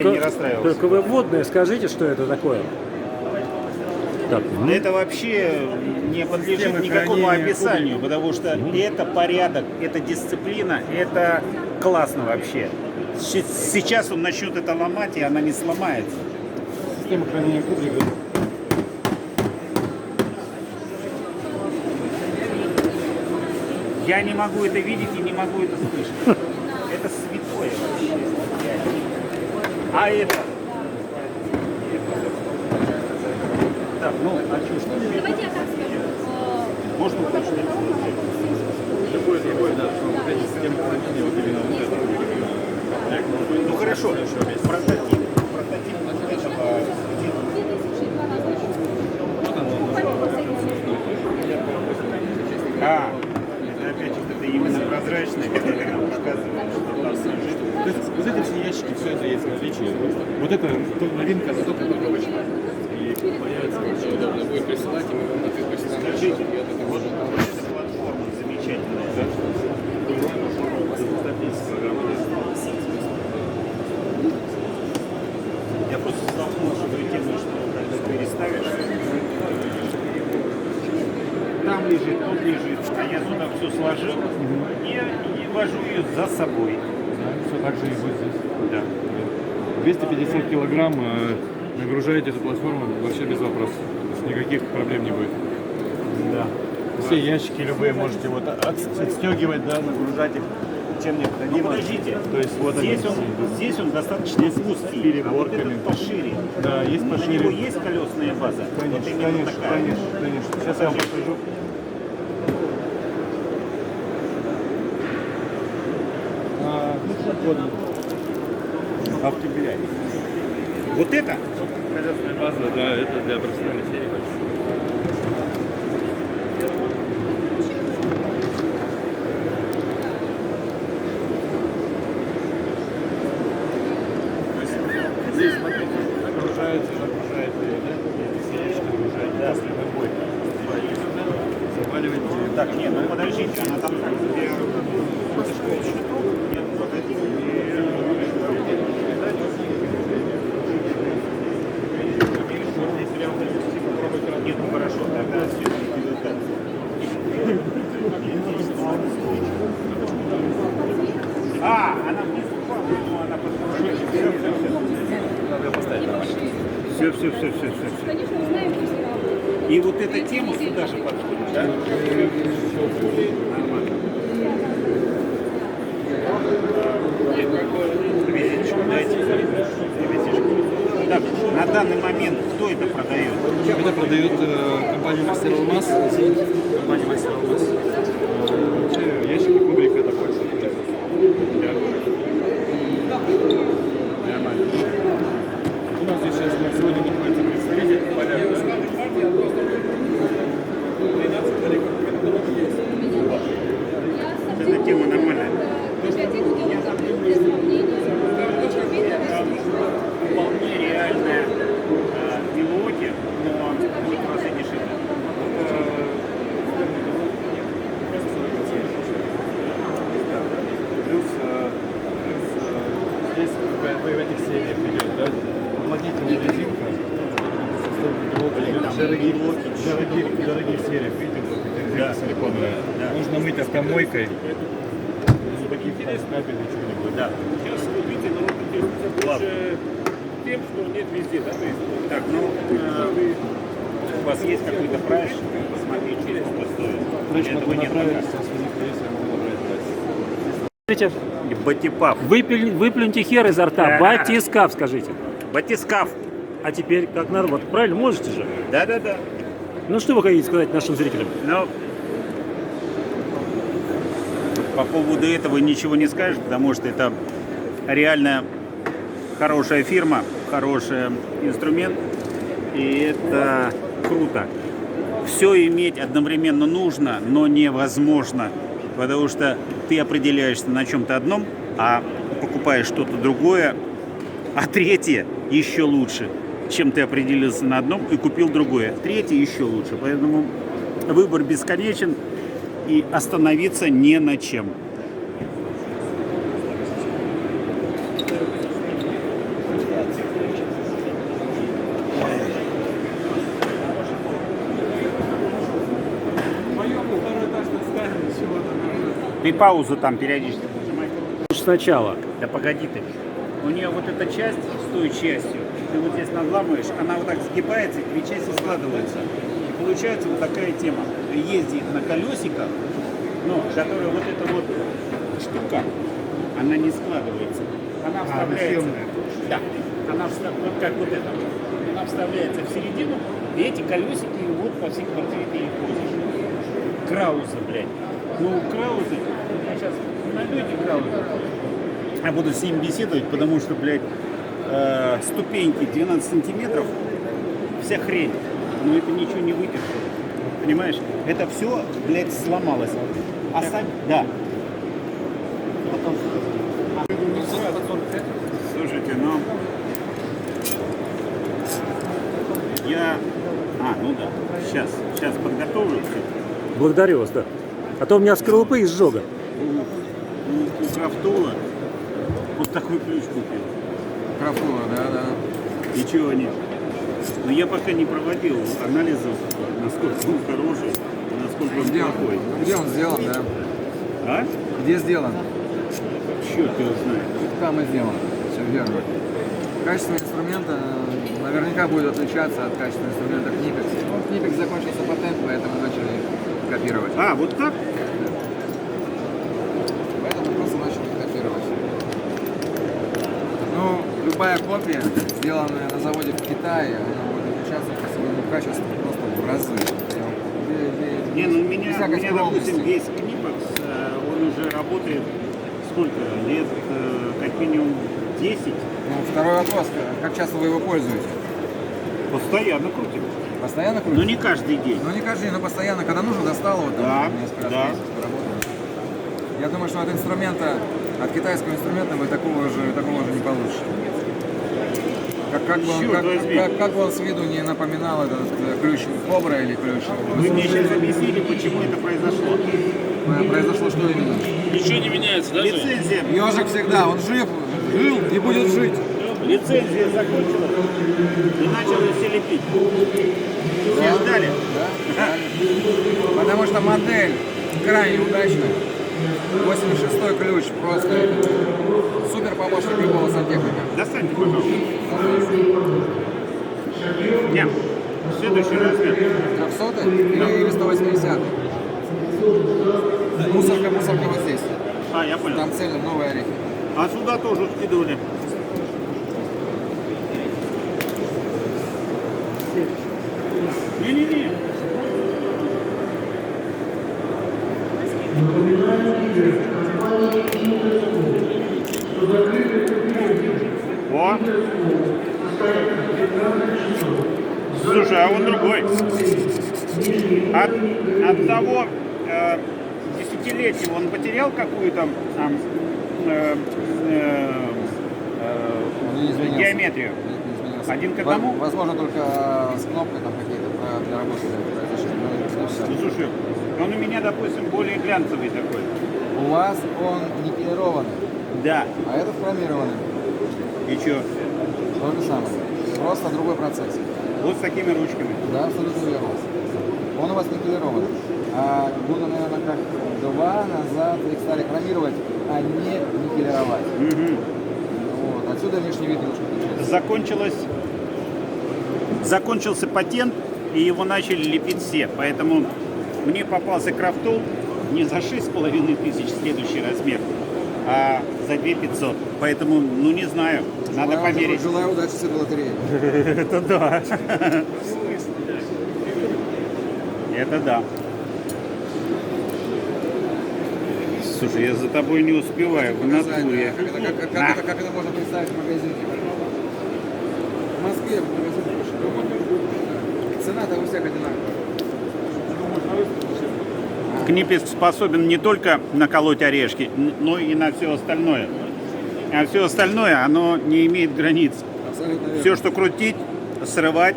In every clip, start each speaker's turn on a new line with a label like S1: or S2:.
S1: Не расстраивался.
S2: Только вы вводные скажите, что это такое. Так,
S1: Это вообще не подлежит никакому описанию, потому что это порядок, это дисциплина, это классно вообще. Сейчас он начнет это ломать, и она не сломается.
S3: Система хранения кубрика.
S1: Я не могу это видеть и не могу это слышать. Это святое вообще. А это? Так, ну, а что?
S4: Давайте я так скажу.
S1: Можно уточнить?
S3: Любой, да, вот эти системы хранения, вот именно вот это.
S1: Ну хорошо, прототип вот этого. А, это опять это именно прозрачное, которое нам показывает, что там лежит.
S3: То есть вот эти все ящики, все это есть в наличии. Вот это новинка, она только вышла. И появится очень удобно будет присылать, и мы вам на ответ присылаем.
S1: Скажите, вот эта платформа замечательная, да? Я просто столкнулся с тем, что когда переставишь, там лежит, тут лежит, а я туда все сложил и вожу ее за собой.
S3: Все так же и будет здесь.
S1: Да.
S3: 250 килограмм нагружаете эту платформу вообще без вопросов. Никаких проблем не будет.
S1: Да.
S3: Все ящики любые можете вот отстегивать, да, нагружать их чем
S1: Ну,
S3: необходимо.
S1: подождите,
S3: То есть вот
S1: здесь он достаточно узкий,
S3: переборками.
S1: а вот этот пошире.
S3: Да, есть
S1: На
S3: пошире.
S1: него есть колесная база?
S3: Конечно,
S1: Вот именно
S3: конечно,
S1: такая.
S3: конечно. Сейчас я вам покажу. Ну, что угодно.
S1: Автомобиль. Вот это?
S3: Колесная база, да, это для профессиональной серии. Здесь, смотрите, нагружается, да? Эти все ящики нагружаете, да, после любой. Заваливаете.
S1: Так, нет, ну подождите, она там где... Нет, погоди. Нет, ну хорошо, тогда все-таки вот так. А, она внизу упала, но она подскочила.
S3: Надо поставить нормально.
S1: Все.
S4: Конечно, узнаем, что это.
S1: И вот эта тема сюда же подходит, да? Нормально. Визиточку дайте. Визиточку. Так, на данный момент кто это продает?
S3: Это продает компания Мастер Алмаз. Компания Мастер Алмаз. Ящики кубрика такой же.
S1: Нормально.
S3: У нас здесь сейчас на сегодня находится представитель поляк.
S1: Эта тема нормальная. Вполне реальная пилоте, но будет в разы дешевле.
S3: Плюс здесь в этих сериях идет, да, уплотнительная резинка. Дорогих сериях, видите, вот эта резинка силиконовая.
S1: Да.
S3: Нужно мыть автомойкой. Никаких капель, ничего не будет.
S1: Да.
S5: Сейчас купите, но интересуется больше тем, что нет везде, да, то есть.
S1: Так, ну, у вас есть какой-то прайс, посмотреть, через сколько стоит?
S3: Значит,
S1: Или этого
S3: могу
S1: нет
S3: направить,
S1: пока?
S3: сейчас у них есть, я могу набрать.
S2: Скажите,
S1: Батипав.
S2: выплюньте хер изо рта. Батискаф, скажите.
S1: Батискаф.
S2: А теперь как надо? Вот правильно, можете же.
S1: Да.
S2: Ну что вы хотите сказать нашим зрителям?
S1: Но по поводу этого ничего не скажешь, потому что это реально хорошая фирма, хороший инструмент, и это круто. Все иметь одновременно нужно, но невозможно, потому что ты определяешься на чем-то одном, а покупаешь что-то другое, а третье еще лучше, чем ты определился на одном и купил другое. Третье еще лучше, поэтому выбор бесконечен и остановиться не на чем. Ты паузу там периодически нажимай.
S2: Сначала.
S1: Да погоди ты. У нее вот эта часть с той частью, ты вот здесь надламываешь, она вот так сгибается, и две части складываются. И получается вот такая тема. Ты ездишь на колесиках, но которая вот эта вот штука, она не складывается. Она вставляется. Да. Она вот как вот это. Она вставляется в середину, и эти колесики вот по всей квартире ты их возишь. Крауза, блядь. Ну, Краузы, я сейчас найду эти Краузы. Я буду с ним беседовать, потому что, блядь, ступеньки 12 сантиметров, вся хрень. Но это ничего не выдержало. Понимаешь? Это все, блядь, сломалось. А сами, да. Слушайте, ну... Я... ну да. Сейчас подготовлю все.
S2: Благодарю вас, да. А то у меня скорлупы изжога.
S1: У Крафтула вот такой ключ купил.
S3: Крафтула, да.
S1: И чего нет? Но я пока не проводил анализов, насколько он хороший, насколько он плохой.
S3: Где он сделан, да?
S1: А?
S3: Где сделан?
S1: Черт его знает.
S3: Там и сделан. Все верно. Качество инструмента наверняка будет отличаться от качества инструмента Knipex. Ну, Knipex закончился патент, поэтому начали копировать.
S1: А, вот так?
S3: Поэтому просто начали копировать. Ну, любая копия, сделанная на заводе в Китае, она будет отличаться по своему качеству просто в разы.
S1: Не, ну у меня,
S3: Без всякой
S1: допустим,
S3: скромности.
S1: весь Knipex, он уже работает сколько? Лет, как минимум 10.
S3: Ну, второй вопрос, как часто вы его пользуете?
S1: Постоянно крутим.
S3: Постоянно
S1: Но
S3: крутите?
S1: не каждый день.
S3: Ну не каждый день, но постоянно, когда нужно, достал его там
S1: Да,
S3: несколько раз
S1: да.
S3: в месяц поработал. Я думаю, что от инструмента, от китайского инструмента вы такого же не получите. Как бы он с виду не напоминал этот ключ Кобра или ключ.
S1: Вы мне сейчас объяснили, почему это произошло.
S3: Произошло что именно?
S5: Ничего не меняется, да? Жень?
S1: Лицензия,
S3: Ежик всегда, он жил и будет жить.
S1: лицензия закончилась и начали все лепить. Все ждали.
S3: Да? Потому что модель крайне удачная. 86-й ключ просто супер помощник любого сантехника.
S1: Достаньте, пожалуйста. Нет, следующий размер.
S3: 300 или 180? Мусорка вот здесь.
S1: А, я понял.
S3: Там цельно новые орехи.
S1: А сюда тоже скидывали. Не-не-не. О! Слушай, а он другой. От того десятилетия он потерял какую-то
S3: Он не изменился.
S1: геометрию?
S3: Не изменился.
S1: Один к одному?
S3: Возможно, только с кнопкой там какие-то для работы произошли. Но
S1: Ну,
S3: все.
S1: слушай, он у меня, допустим, более глянцевый такой.
S3: У вас он никелированный,
S1: Да.
S3: а этот хромированный.
S1: И что?
S3: То же самое. Просто другой процесс.
S1: Вот с такими ручками.
S3: Да, абсолютно верно. Он у вас никелированный. А года, наверное, как 2 назад их стали хромировать, а не никелировать.
S1: Мгм.
S3: Вот. Отсюда внешний вид немножко отличается.
S1: Закончился патент, и его начали лепить все. Поэтому мне попался Крафтул не за 6,5 тысяч следующий размер, а за 2500. Поэтому, ну не знаю, надо померить.
S3: Желаю удачи с этой лотереей.
S1: Это да. Это да. Слушай, я за тобой не успеваю, в натуре.
S3: Как это можно представить в магазине? В Москве в магазине больше. Цена-то у всех одинаковая.
S1: Knipex способен не только наколоть орешки, но и на все остальное. А все остальное, оно не имеет границ.
S3: Абсолютно верно.
S1: Все, что крутить, срывать,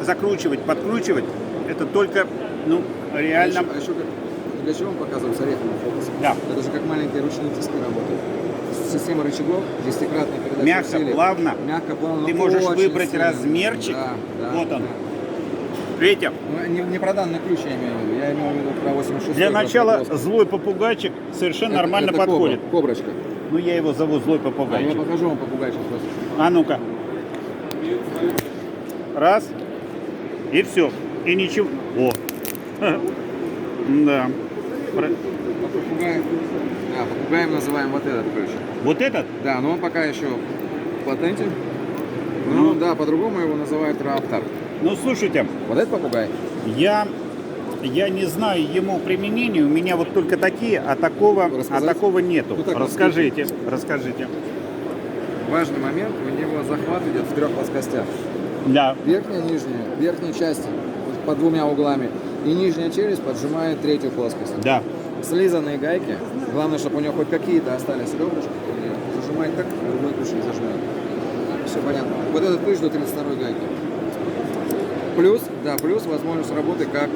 S1: закручивать, подкручивать, это только, ну, реально...
S3: А еще для чего он показывает с орехами фокус?
S1: Да.
S3: Это же как маленькие ручные диски работают. система рычагов, 10-кратная передача
S1: Мягко,
S3: усилий.
S1: плавно.
S3: Мягко, плавно.
S1: Ты
S3: но
S1: можешь
S3: очень
S1: выбрать
S3: сильно.
S1: размерчик.
S3: Да, да,
S1: Вот он.
S3: да.
S1: Видите?
S3: Ну, не про данный ключ я имею в виду. Я имею в виду про 86.
S1: Для начала злой попугайчик совершенно нормально подходит.
S3: Коброчка.
S1: Ну, я его зову злой
S3: А я
S1: попугайчик.
S3: покажу вам попугайчик просто.
S1: А ну-ка. Раз. И все. И ничего. О. Да.
S3: Попугаем называем вот этот ключ.
S1: Вот этот?
S3: Да, но он пока еще в патенте. Ну да, по-другому его называют Раптор.
S1: Ну, слушайте,
S3: Вот этот попугай.
S1: я не знаю ему применения. У меня вот только такие, а
S3: Рассказать?
S1: такого нету.
S3: Ну, так,
S1: расскажите.
S3: Важный момент, у него захват идет в 3 плоскостях.
S1: Да.
S3: Верхняя, нижняя, верхние части по 2 углами. И нижняя челюсть поджимает 3-ю плоскость.
S1: Да.
S3: Слизанные гайки, главное, чтобы у него хоть какие-то остались ребрышки, зажимать так, другой ключ не зажмет. Все понятно. Вот этот ключ до 32-й гайки. Плюс возможность работы как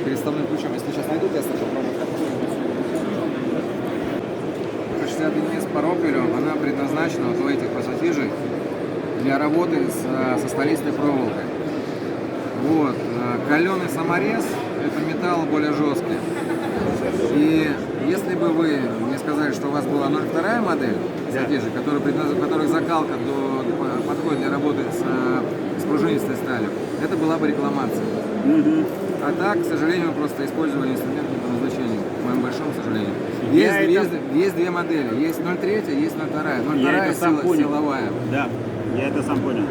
S3: переставным ключом. Если сейчас найду тест, попробую. 60 единиц по рокелю, она предназначена вот у этих пассатижей для работы со столистной проволокой. Вот. Каленый саморез – это металл более жесткий. И если бы вы мне сказали, что у вас была 0,2 модель пассатижей, которых закалка подходит для работы с пружинистой сталью, это была бы рекламация. А так, к сожалению, мы просто использовали инструмент не по назначению, к моему большому сожалению. Есть 2 модели, есть 0,3, есть 0,2.
S1: Я
S3: 0,2
S1: это сам понял.
S3: силовая.
S1: Да, я это сам понял.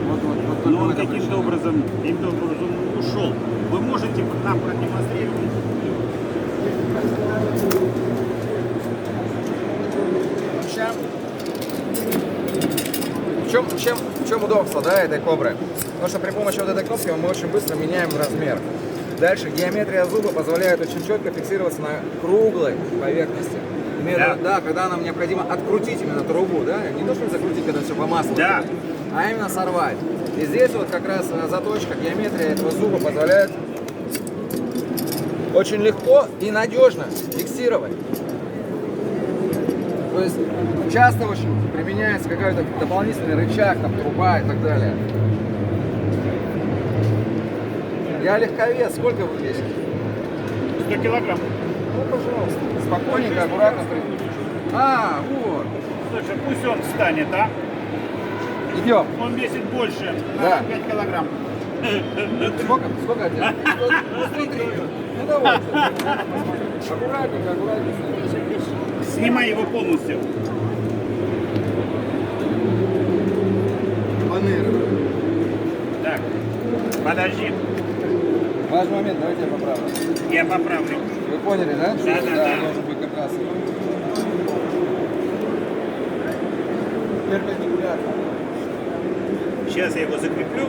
S3: Вот
S1: Но
S3: только
S1: он
S3: в этом
S1: каким-то
S3: причина.
S1: образом ушел. Вы можете нам продемонстрировать?
S3: В чем удобство, да, этой кобры? Потому что при помощи вот этой кнопки мы очень быстро меняем размер. Дальше геометрия зуба позволяет очень четко фиксироваться на круглой поверхности. Да, когда нам необходимо открутить именно трубу, да, не то, чтобы закрутить, когда все по маслу,
S1: Да.
S3: а именно сорвать. И здесь вот как раз заточка, геометрия этого зуба позволяет очень легко и надежно фиксировать. То есть часто очень применяется какой-то дополнительный рычаг, там, труба и так далее. Я легковес. Сколько вы весите?
S1: 100 килограмм.
S3: Ну, пожалуйста. Спокойненько, аккуратно. А, вот.
S1: Слушай, пусть он встанет, а?
S3: Идем.
S1: Он весит больше,
S3: Да.
S1: 5 килограмм.
S3: Сколько один? 103. Ну, давай. Аккуратненько.
S1: Снимай его полностью. Так, подожди,
S3: Важный момент, давайте я поправлю.
S1: я поправлю.
S3: Вы поняли, да? Что
S1: Да.
S3: должен быть как раз. Перпендикулярно.
S1: Сейчас я его закреплю.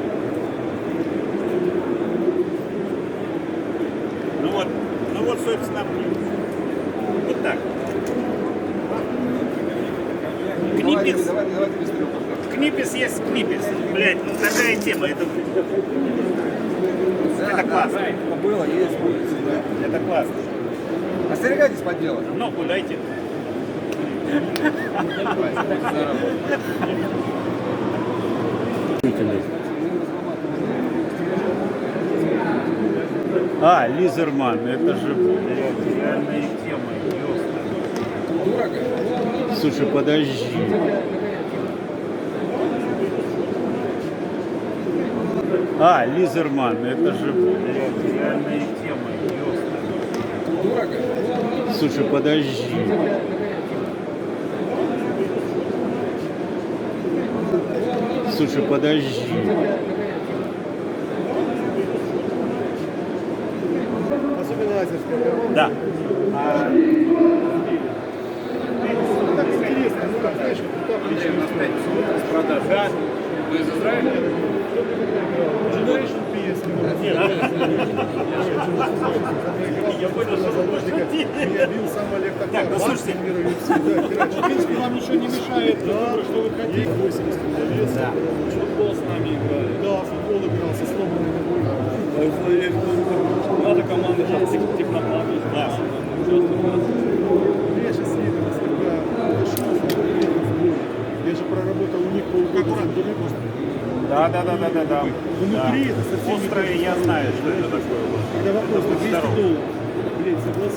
S1: Ну вот, собственно, вот так. Книпис.
S3: Давайте без трюков.
S1: Книпис есть книпис. Блять, ну такая тема. Это классно.
S3: Было, есть, будет всегда.
S1: Это классно.
S3: Остерегайтесь подделок.
S1: Ногу дайте. А, Лизерман, это же, блядь, реальная тема.
S3: Дорого?
S1: Слушай, подожди. А, Лизерман, это же, блядь, реальная тема.
S3: Дорого?
S1: Слушай, подожди. Слушай, подожди.
S2: Особенно лазерская.
S1: Да.
S2: Так интересно, ну как, знаешь, вот так
S5: С продаж. Да? Вы из Израиля?
S2: Generation PS.
S1: Я понял, что вы пошутили.
S2: Меня бил сам Олег Токар.
S1: Так, ну слушайте.
S2: В принципе, вам ничего не мешает, что вы хотите. 80 вес.
S1: Да.
S5: Футбол с нами играли.
S2: Да, футбол играл со сломанной ногой.
S5: Надо команда сейчас техноплан.
S1: Класс.
S2: Я сейчас едем, когда тандемы острые.
S1: Да.
S2: Внутри это совсем не
S1: Острое,
S2: то же
S1: я
S2: самое.
S1: знаю, что это такое.
S2: Когда вопрос на 200
S1: Здорово.
S2: долларов. Блин, согласен.